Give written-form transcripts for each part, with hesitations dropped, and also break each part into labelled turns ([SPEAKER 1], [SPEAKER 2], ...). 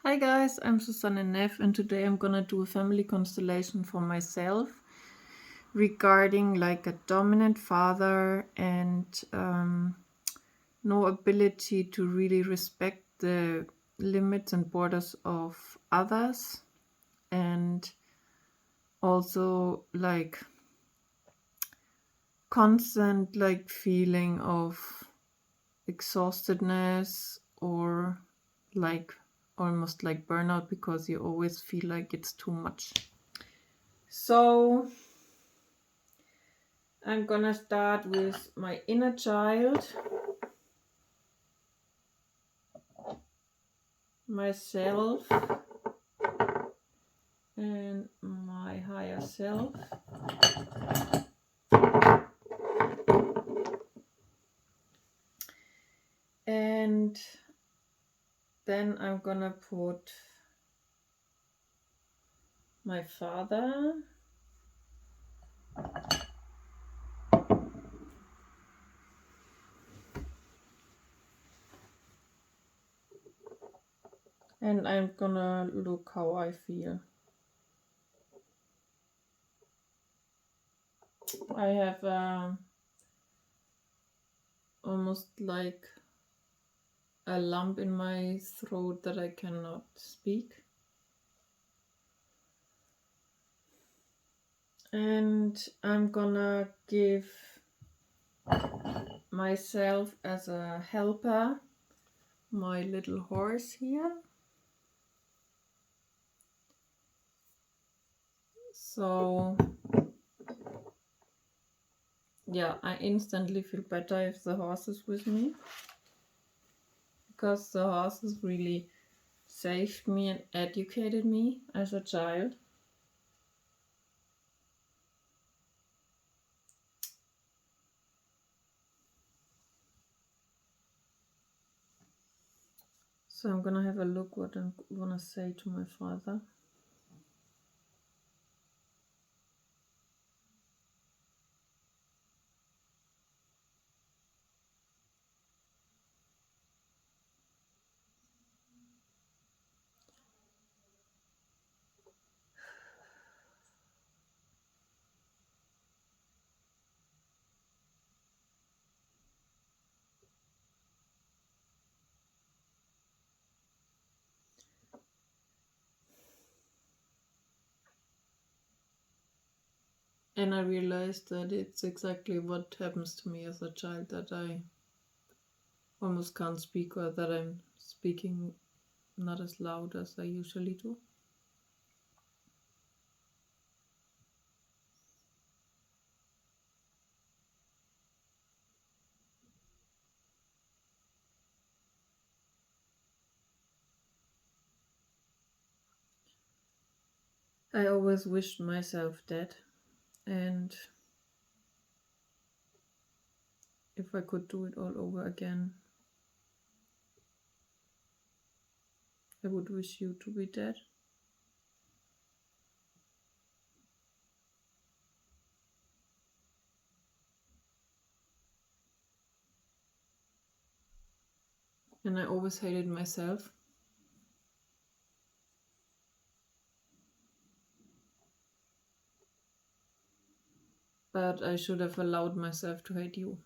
[SPEAKER 1] Hi guys, I'm Susanne Neff, and today I'm gonna do a family constellation for myself regarding like a dominant father and no ability to really respect the limits and borders of others, and also like constant like feeling of exhaustedness or like almost like burnout because you always feel like it's too much. So I'm gonna start with my inner child, myself, and my higher self. And then I'm gonna put my father, and I'm gonna look how I feel. I have almost like a lump in my throat that I cannot speak. And I'm gonna give myself as a helper my little horse here. So yeah, I instantly feel better if the horse is with me, because the horse has really saved me and educated me as a child. So I'm gonna have a look what I'm gonna say to my father. And I realized that it's exactly what happens to me as a child, that I almost can't speak, or that I'm speaking not as loud as I usually do. I always wished myself dead, and if I could do it all over again, I would wish you to be dead. And I always hated myself. But I should have allowed myself to hate you.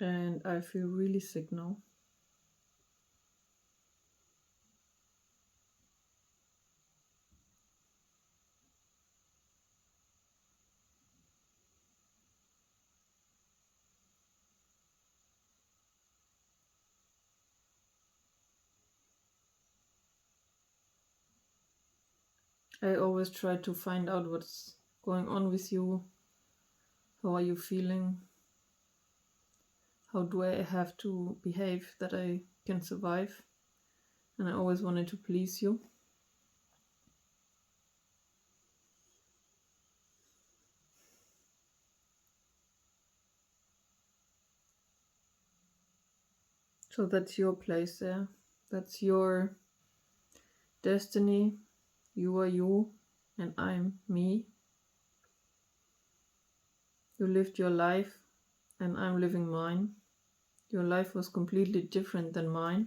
[SPEAKER 1] And I feel really sick now. I always try to find out what's going on with you. How are you feeling? How do I have to behave that I can survive? And I always wanted to please you. So that's your place there. That's your destiny. You are you, and I'm me. You lived your life and I'm living mine. Your life was completely different than mine,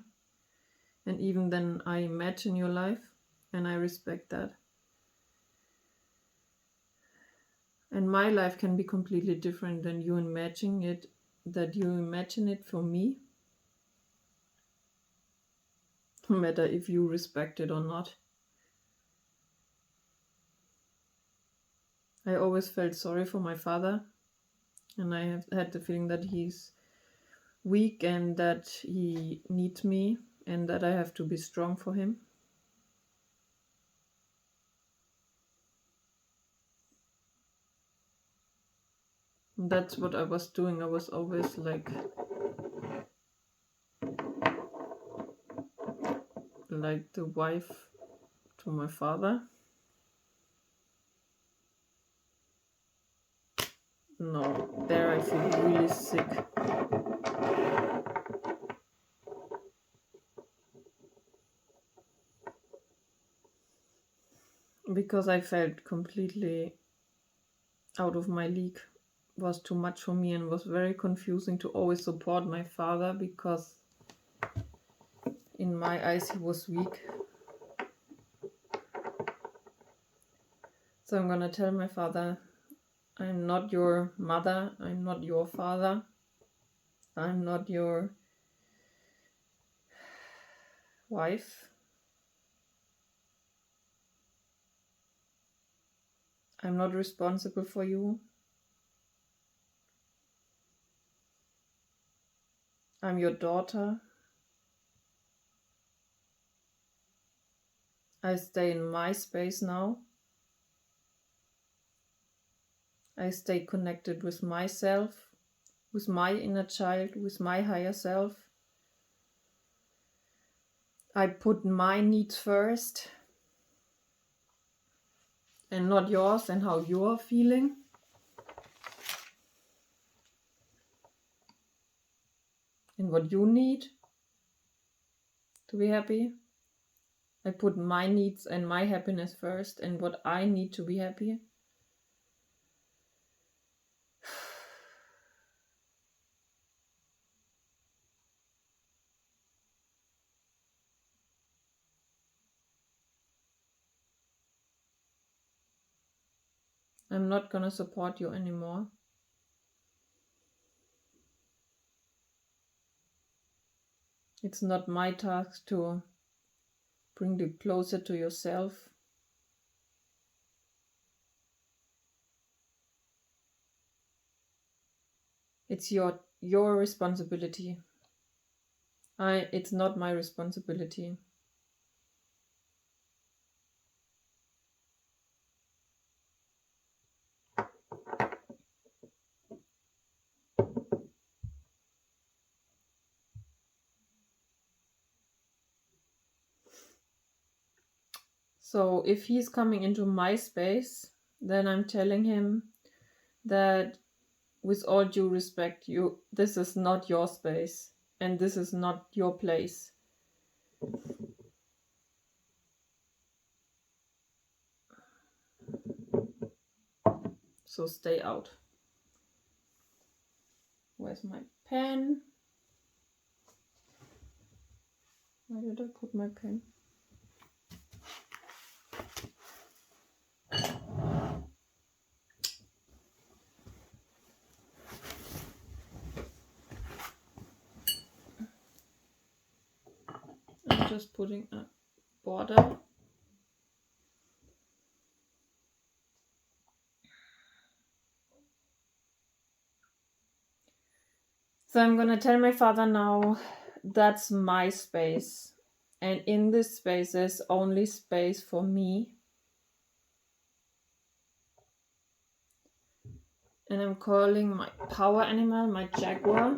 [SPEAKER 1] and even then I imagine your life, and I respect that. And my life can be completely different than you imagine it, for me, no matter if you respect it or not. I always felt sorry for my father, and I have had the feeling that he's weak and that he needs me and that I have to be strong for him. And that's what I was doing. I was always like the wife to my father. No, there I feel really sick. Because I felt completely out of my league. It was too much for me and was very confusing to always support my father, because in my eyes he was weak. So I'm gonna tell my father, I'm not your mother, I'm not your father, I'm not your wife. I'm not responsible for you. I'm your daughter. I stay in my space now. I stay connected with myself, with my inner child, with my higher self. I put my needs first and not yours and how you are feeling. And what you need to be happy. I put my needs and my happiness first and what I need to be happy. I'm not gonna support you anymore. It's not my task to bring you closer to yourself. It's your responsibility. It's not my responsibility. So if he's coming into my space, then I'm telling him that with all due respect, this is not your space and this is not your place. So stay out. Where's my pen? Where did I put my pen? I'm just putting a border. So I'm gonna tell my father now, that's my space. And in this space there's only space for me. And I'm calling my power animal, my jaguar.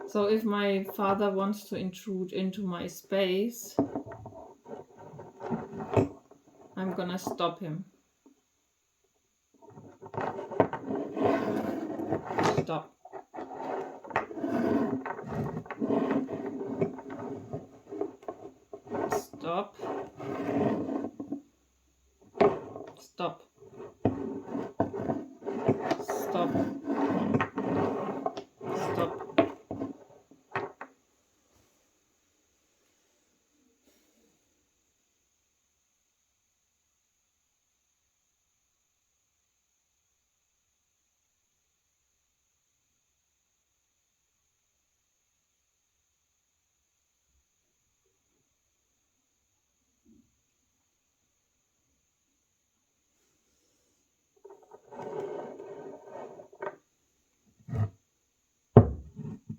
[SPEAKER 1] So if my father wants to intrude into my space, I'm gonna stop him. Stop. Stop. Stop. Stop. Stop.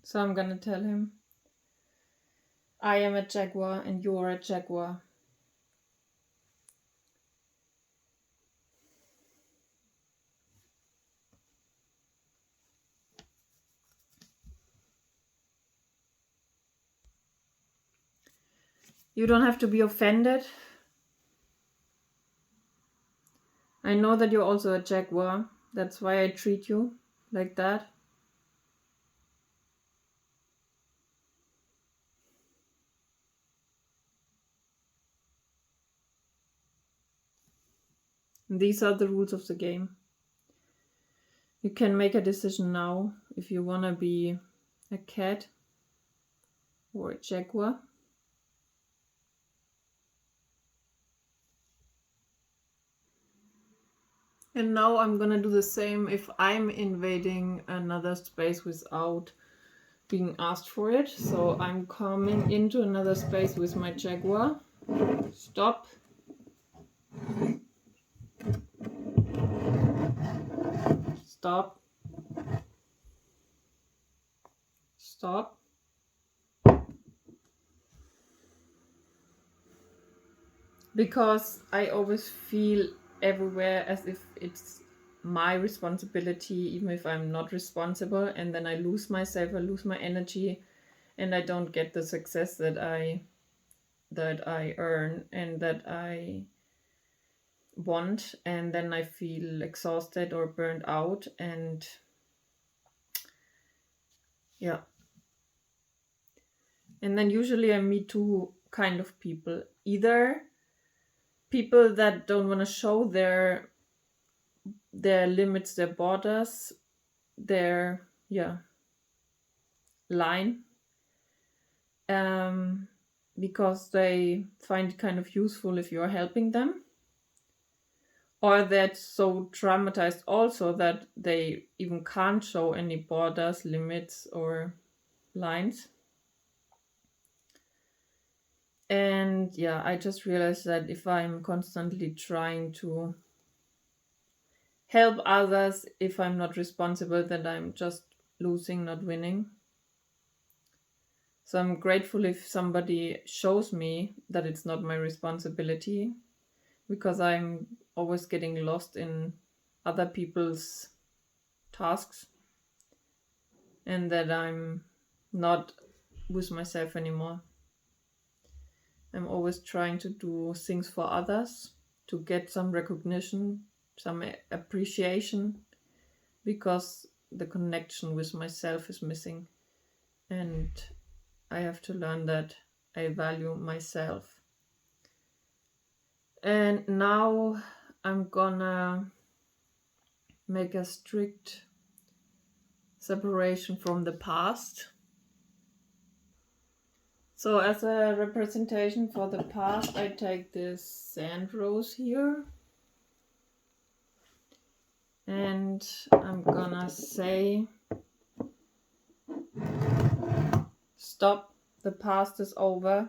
[SPEAKER 1] So I'm gonna tell him, I am a jaguar and you are a jaguar. You don't have to be offended. I know that you're also a jaguar. That's why I treat you like that. These are the rules of the game. You can make a decision now if you want to be a cat or a jaguar. And now I'm gonna do the same if I'm invading another space without being asked for it. So I'm coming into another space with my jaguar. Stop. Stop. Stop. Because I always feel everywhere as if it's my responsibility, even if I'm not responsible, and then I lose myself, I lose my energy, and I don't get the success that I earn and that I want, and then I feel exhausted or burned out, and yeah. And then usually I meet two kind of people. Either people that don't want to show their limits, their borders, their line, because they find it kind of useful if you're helping them, or they're so traumatized also that they even can't show any borders, limits, or lines. And yeah, I just realized that if I'm constantly trying to help others, if I'm not responsible, then I'm just losing, not winning. So I'm grateful if somebody shows me that it's not my responsibility, because I'm always getting lost in other people's tasks, and that I'm not with myself anymore. I'm always trying to do things for others to get some recognition, some appreciation, because the connection with myself is missing. And I have to learn that I value myself. And now I'm gonna make a strict separation from the past. So as a representation for the past, I take this sand rose here. And I'm gonna say, stop, the past is over.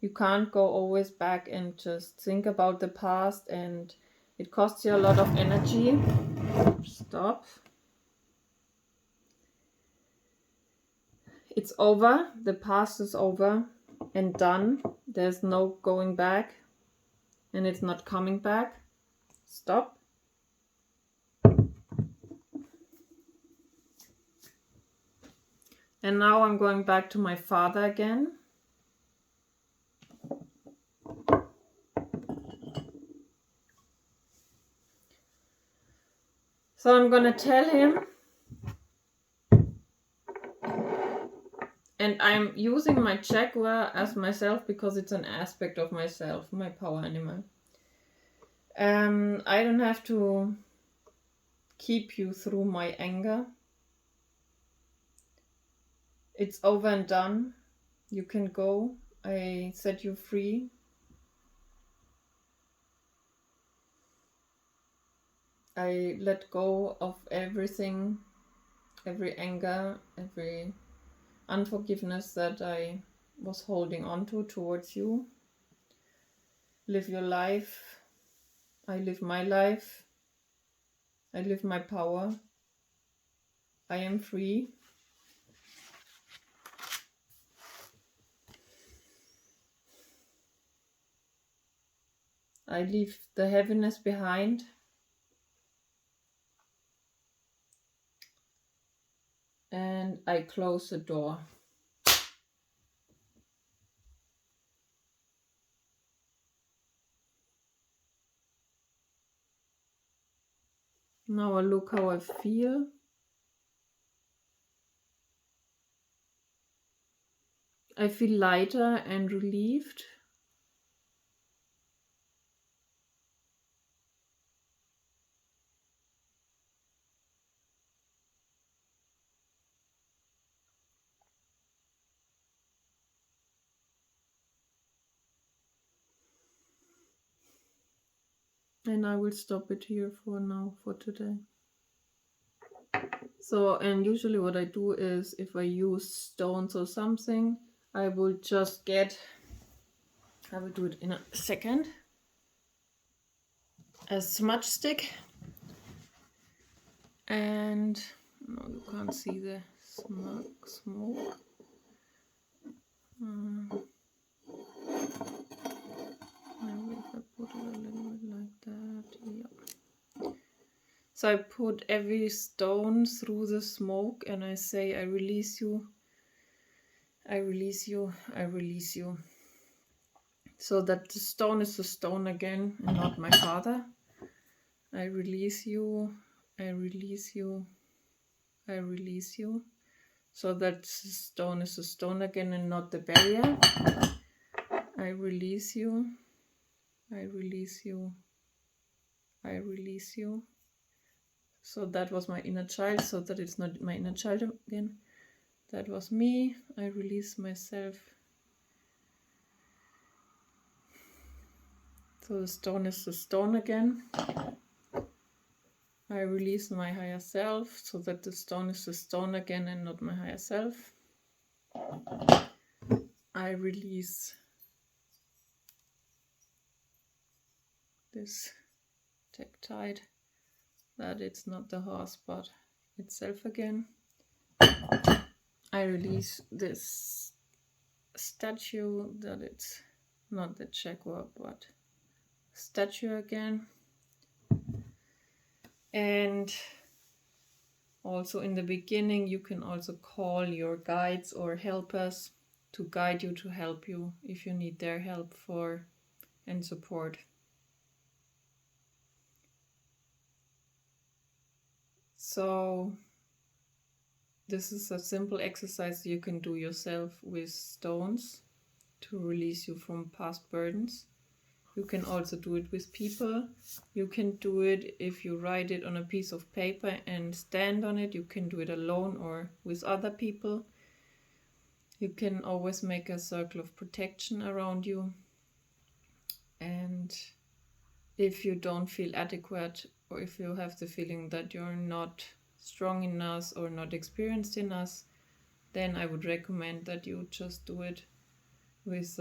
[SPEAKER 1] You can't go always back and just think about the past, and it costs you a lot of energy. Stop. It's over. The past is over and done. There's no going back, and it's not coming back. Stop. And now I'm going back to my father again. So I'm gonna tell him, And I'm using my jaguar as myself because it's an aspect of myself, my power animal. I don't have to keep you through my anger. It's over and done. You can go. I set you free. I let go of everything, every anger, every unforgiveness that I was holding on to towards you. Live your life. I live my life. I live my power. I am free. I leave the heaviness behind. And I close the door. Now I look how I feel. I feel lighter and relieved. And I will stop it here for now, for today. So, and usually what I do is, if I use stones or something, I will just get, I will do it in a second, a smudge stick. And, no, you can't see the smoke. Maybe if I put it a little bit like that, yeah. So I put every stone through the smoke and I say, I release you, I release you, I release you. So that the stone is the stone again and not my father. I release you, I release you, I release you. So that the stone is the stone again and not the barrier. I release you, I release you, I release you. So that was my inner child, so that it's not my inner child again. That was me. I release myself. So the stone is the stone again. I release my higher self, so that the stone is the stone again and not my higher self. I release this tectite, that it's not the horse but itself again. I release this statue, that it's not the jaguar but statue again. And also in the beginning you can also call your guides or helpers to guide you, to help you if you need their help for and support. So this is a simple exercise you can do yourself with stones to release you from past burdens. You can also do it with people. You can do it if you write it on a piece of paper and stand on it. You can do it alone or with other people. You can always make a circle of protection around you. And if you don't feel adequate, or if you have the feeling that you're not strong enough or not experienced enough, then I would recommend that you just do it with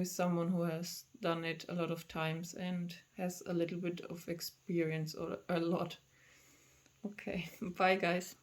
[SPEAKER 1] someone who has done it a lot of times and has a little bit of experience or a lot. Okay, bye guys.